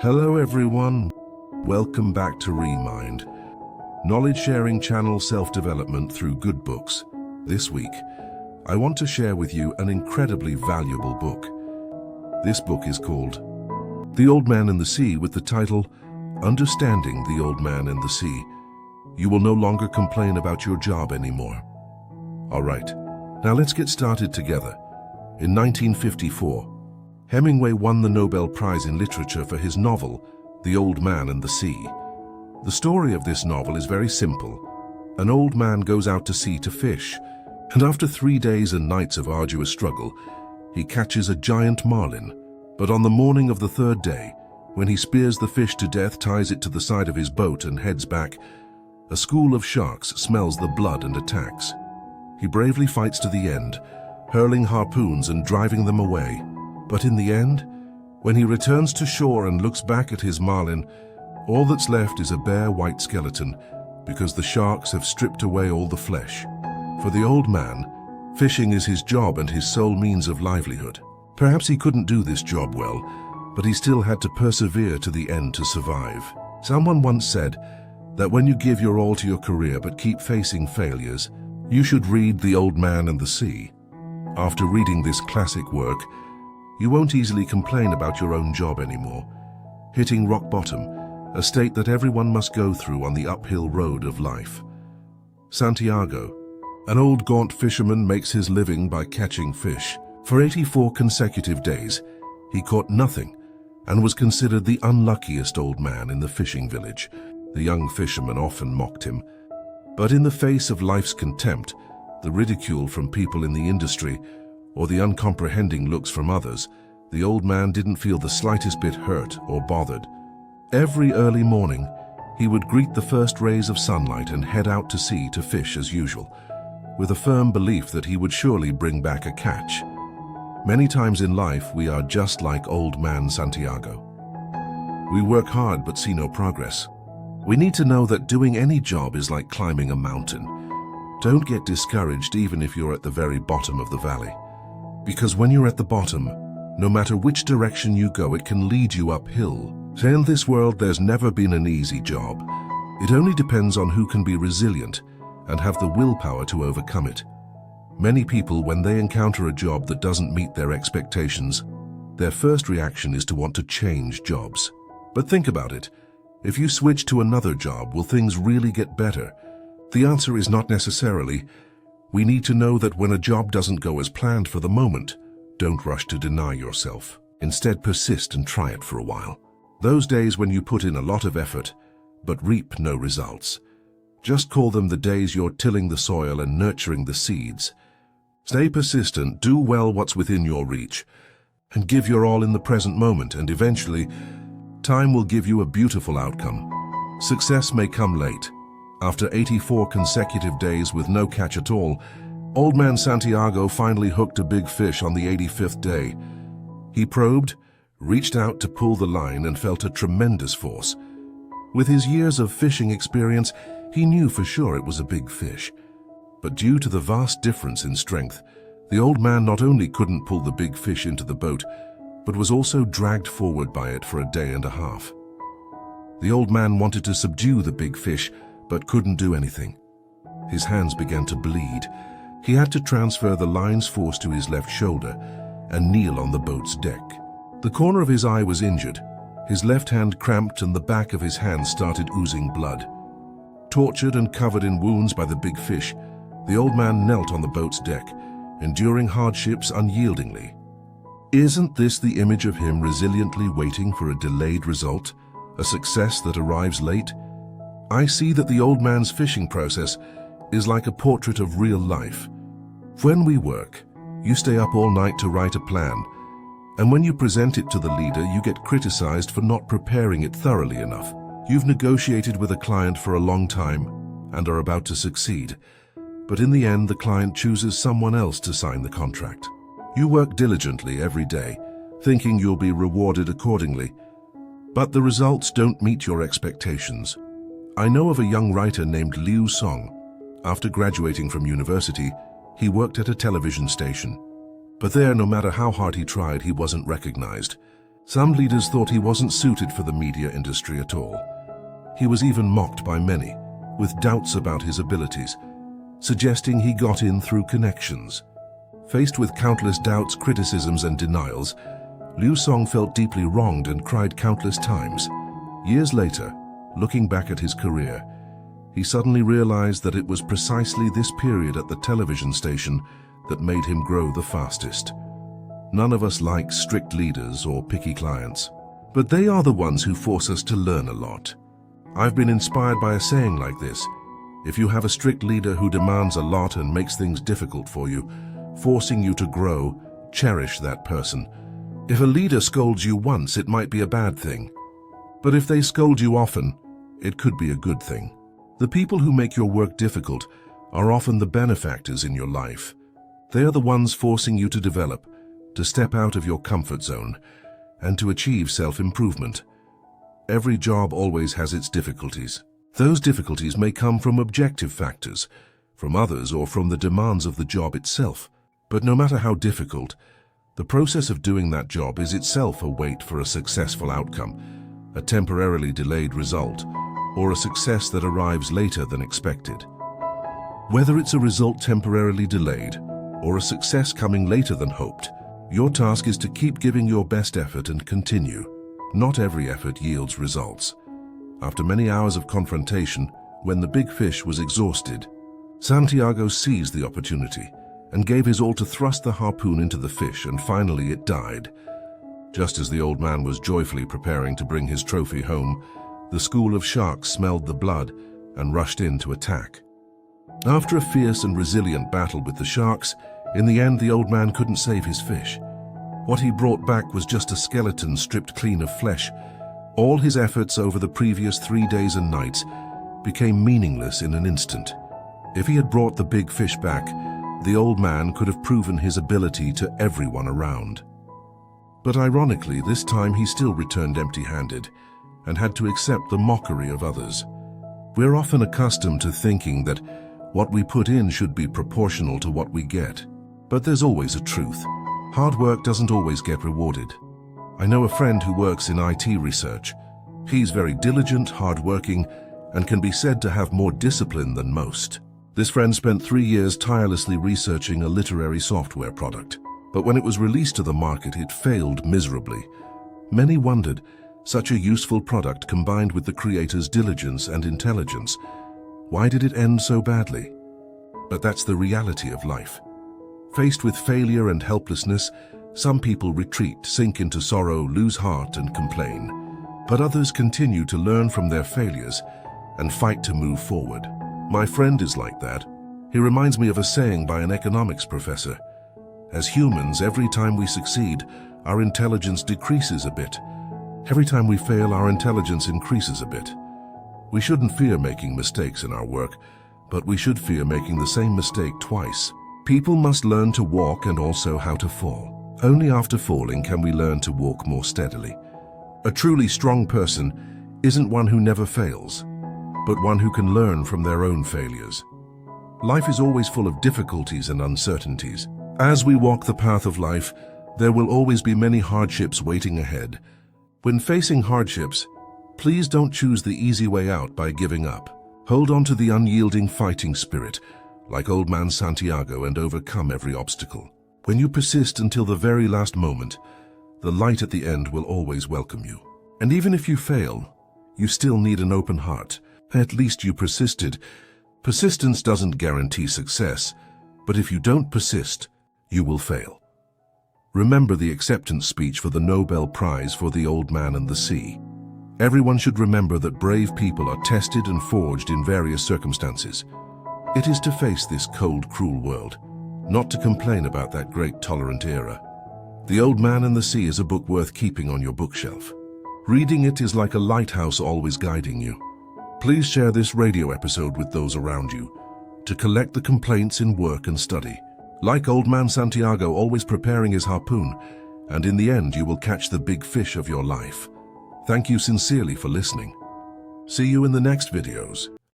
Hello everyone, welcome back to Remind, knowledge-sharing channel self-development through good books. This week, I want to share with you an incredibly valuable book. This book is called The Old Man and the Sea with the title, Understanding the Old Man and the Sea. You will no longer complain about your job anymore. Alright, now let's get started together. In 1954, Hemingway won the Nobel Prize in Literature for his novel, The Old Man and the Sea. The story of this novel is very simple. An old man goes out to sea to fish, and after 3 days and nights of arduous struggle, he catches a giant marlin. But on the morning of the third day, when he spears the fish to death, ties it to the side of his boat and heads back, a school of sharks smells the blood and attacks. He bravely fights to the end, hurling harpoons and driving them away. But in the end, when he returns to shore and looks back at his marlin, all that's left is a bare white skeleton, because the sharks have stripped away all the flesh. For the old man, fishing is his job and his sole means of livelihood. Perhaps he couldn't do this job well, but he still had to persevere to the end to survive. Someone once said that when you give your all to your career but keep facing failures, you should read The Old Man and the Sea. After reading this classic work, you won't easily complain about your own job anymore. Hitting rock bottom, a state that everyone must go through on the uphill road of life. Santiago, an old gaunt fisherman, makes his living by catching fish. For 84 consecutive days, he caught nothing and was considered the unluckiest old man in the fishing village. The young fishermen often mocked him. But in the face of life's contempt, the ridicule from people in the industry, or the uncomprehending looks from others, the old man didn't feel the slightest bit hurt or bothered. Every early morning, he would greet the first rays of sunlight and head out to sea to fish as usual, with a firm belief that he would surely bring back a catch. Many times in life, we are just like old man Santiago. We work hard but see no progress. We need to know that doing any job is like climbing a mountain. Don't get discouraged even if you're at the very bottom of the valley. Because when you're at the bottom, no matter which direction you go, it can lead you uphill. In this world, there's never been an easy job. It only depends on who can be resilient and have the willpower to overcome it. Many people, when they encounter a job that doesn't meet their expectations, their first reaction is to want to change jobs. But think about it. If you switch to another job, will things really get better? The answer is not necessarily. We need to know that when a job doesn't go as planned for the moment, don't rush to deny yourself. Instead, persist and try it for a while. Those days when you put in a lot of effort, but reap no results, just call them the days you're tilling the soil and nurturing the seeds. Stay persistent, do well what's within your reach, and give your all in the present moment, and eventually, time will give you a beautiful outcome. Success may come late. After 84 consecutive days with no catch at all, old man Santiago finally hooked a big fish on the 85th day. He probed, reached out to pull the line, and felt a tremendous force. With his years of fishing experience, he knew for sure it was a big fish. But due to the vast difference in strength, the old man not only couldn't pull the big fish into the boat, but was also dragged forward by it for a day and a half. The old man wanted to subdue the big fish, but couldn't do anything. His hands began to bleed. He had to transfer the line's force to his left shoulder and kneel on the boat's deck. The corner of his eye was injured. His left hand cramped and the back of his hand started oozing blood. Tortured and covered in wounds by the big fish, the old man knelt on the boat's deck, enduring hardships unyieldingly. Isn't this the image of him resiliently waiting for a delayed result, a success that arrives late? I see that the old man's fishing process is like a portrait of real life. When we work, you stay up all night to write a plan, and when you present it to the leader, you get criticized for not preparing it thoroughly enough. You've negotiated with a client for a long time and are about to succeed, but in the end, the client chooses someone else to sign the contract. You work diligently every day, thinking you'll be rewarded accordingly, but the results don't meet your expectations. I know of a young writer named Liu Song. After graduating from university, he worked at a television station. But there, no matter how hard he tried, he wasn't recognized. Some leaders thought he wasn't suited for the media industry at all. He was even mocked by many, with doubts about his abilities, suggesting he got in through connections. Faced with countless doubts, criticisms, and denials, Liu Song felt deeply wronged and cried countless times. Years later, looking back at his career, he suddenly realized that it was precisely this period at the television station that made him grow the fastest. None of us like strict leaders or picky clients, but they are the ones who force us to learn a lot. I've been inspired by a saying like this: if you have a strict leader who demands a lot and makes things difficult for you, forcing you to grow, cherish that person. If a leader scolds you once, it might be a bad thing. But if they scold you often, it could be a good thing. The people who make your work difficult are often the benefactors in your life. They are the ones forcing you to develop, to step out of your comfort zone, and to achieve self-improvement. Every job always has its difficulties. Those difficulties may come from objective factors, from others, or from the demands of the job itself. But no matter how difficult, the process of doing that job is itself a wait for a successful outcome, a temporarily delayed result, or a success that arrives later than expected. Whether it's a result temporarily delayed or a success coming later than hoped, your task is to keep giving your best effort and continue. Not every effort yields results. After many hours of confrontation, when the big fish was exhausted, Santiago seized the opportunity and gave his all to thrust the harpoon into the fish, and finally it died. Just as the old man was joyfully preparing to bring his trophy home, the school of sharks smelled the blood and rushed in to attack. After a fierce and resilient battle with the sharks, in the end the old man couldn't save his fish. What he brought back was just a skeleton stripped clean of flesh. All his efforts over the previous 3 days and nights became meaningless in an instant. If he had brought the big fish back, the old man could have proven his ability to everyone around. But ironically, this time he still returned empty-handed and had to accept the mockery of others. We're often accustomed to thinking that what we put in should be proportional to what we get. But there's always a truth. Hard work doesn't always get rewarded. I know a friend who works in IT research. He's very diligent, hardworking, and can be said to have more discipline than most. This friend spent 3 years tirelessly researching a literary software product. But when it was released to the market, it failed miserably. Many wondered, such a useful product combined with the creator's diligence and intelligence, why did it end so badly? But that's the reality of life. Faced with failure and helplessness, some people retreat, sink into sorrow, lose heart, and complain. But others continue to learn from their failures and fight to move forward. My friend is like that. He reminds me of a saying by an economics professor. As humans, every time we succeed, our intelligence decreases a bit. Every time we fail, our intelligence increases a bit. We shouldn't fear making mistakes in our work, but we should fear making the same mistake twice. People must learn to walk and also how to fall. Only after falling can we learn to walk more steadily. A truly strong person isn't one who never fails, but one who can learn from their own failures. Life is always full of difficulties and uncertainties. As we walk the path of life, there will always be many hardships waiting ahead. When facing hardships, please don't choose the easy way out by giving up. Hold on to the unyielding fighting spirit, like old man Santiago, and overcome every obstacle. When you persist until the very last moment, the light at the end will always welcome you. And even if you fail, you still need an open heart. At least you persisted. Persistence doesn't guarantee success, but if you don't persist, you will fail. Remember the acceptance speech for the Nobel Prize for the Old Man and the Sea. Everyone should remember that brave people are tested and forged in various circumstances. It is to face this cold, cruel world, not to complain about that great tolerant era. The Old Man and the Sea is a book worth keeping on your bookshelf. Reading it is like a lighthouse always guiding you. Please share this radio episode with those around you to collect the complaints in work and study. Like old man Santiago, always preparing his harpoon, and in the end you will catch the big fish of your life. Thank you sincerely for listening. See you in the next videos.